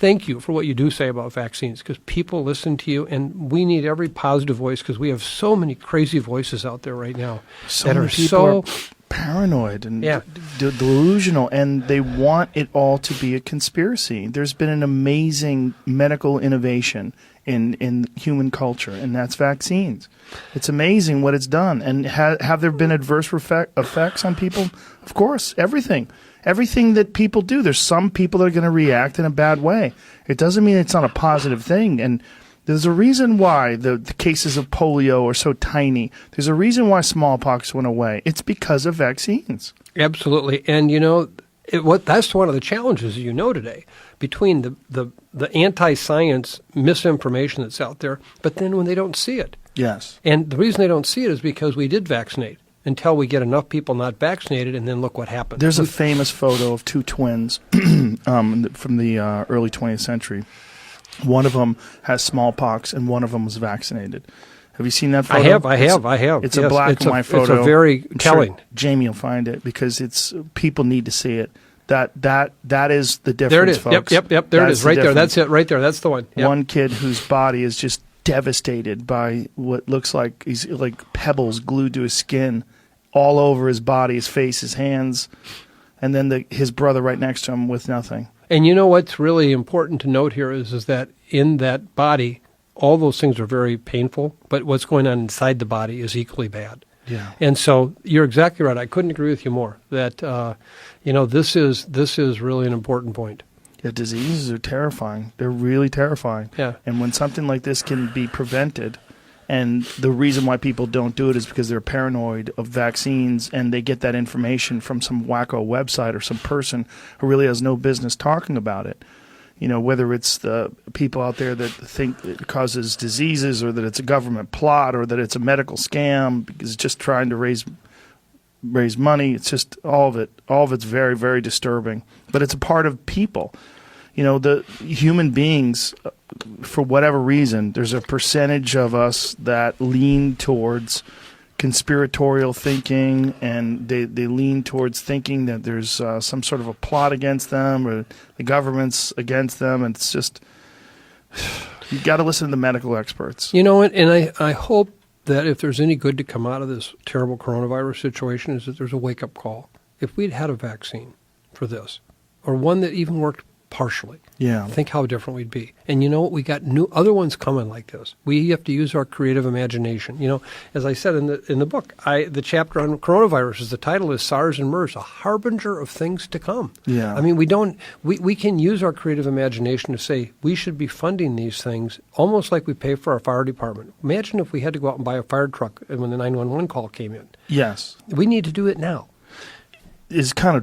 thank you for what you do say about vaccines, because people listen to you, and we need every positive voice, because we have so many crazy voices out there right now that are so paranoid and delusional, and they want it all to be a conspiracy. There's been an amazing medical innovation in human culture, and that's vaccines. It's amazing what it's done. And have there been adverse effects on people? Of course, everything that people do. There's some people that are going to react in a bad way. It doesn't mean it's not a positive thing. And there's a reason why the cases of polio are so tiny. There's a reason why smallpox went away. It's because of vaccines. Absolutely. And, that's one of the challenges, today, between the anti-science misinformation that's out there, but then when they don't see it. Yes. And the reason they don't see it is because we did vaccinate until we get enough people not vaccinated, and then look what happened. There's a famous photo of two twins from the early 20th century. One of them has smallpox, and one of them was vaccinated. Have you seen that photo? I have. It's a black and white photo. It's a very telling. Sure Jamie will find it, because people need to see it. That is the difference, folks. Yep. There it is, right there. That's it, right there. That's the one. Yep. One kid whose body is just devastated by what looks like he's like pebbles glued to his skin all over his body, his face, his hands, and then his brother right next to him with nothing. And what's really important to note here is that in that body, all those things are very painful, but what's going on inside the body is equally bad. Yeah. And so you're exactly right. I couldn't agree with you more that, this is really an important point. Yeah, diseases are terrifying. They're really terrifying. Yeah. And when something like this can be prevented, and the reason why people don't do it is because they're paranoid of vaccines, and they get that information from some wacko website or some person who really has no business talking about it. Whether it's the people out there that think it causes diseases, or that it's a government plot, or that it's a medical scam because it's just trying to raise money. It's just all of it's very, very disturbing. But it's a part of people. The human beings, for whatever reason, there's a percentage of us that lean towards conspiratorial thinking, and they lean towards thinking that there's some sort of a plot against them, or the government's against them. And it's just, you've got to listen to the medical experts. And I hope that if there's any good to come out of this terrible coronavirus situation, is that there's a wake-up call. If we'd had a vaccine for this, or one that even worked partially, think how different we'd be. And we got other ones coming like this. We have to use our creative imagination. As I said in the book, the chapter on coronaviruses, the title is SARS and MERS, a harbinger of things to come. Yeah. I mean, we can use our creative imagination to say we should be funding these things almost like we pay for our fire department. Imagine if we had to go out and buy a fire truck when the 911 call came in. Yes. We need to do it now. It's kind of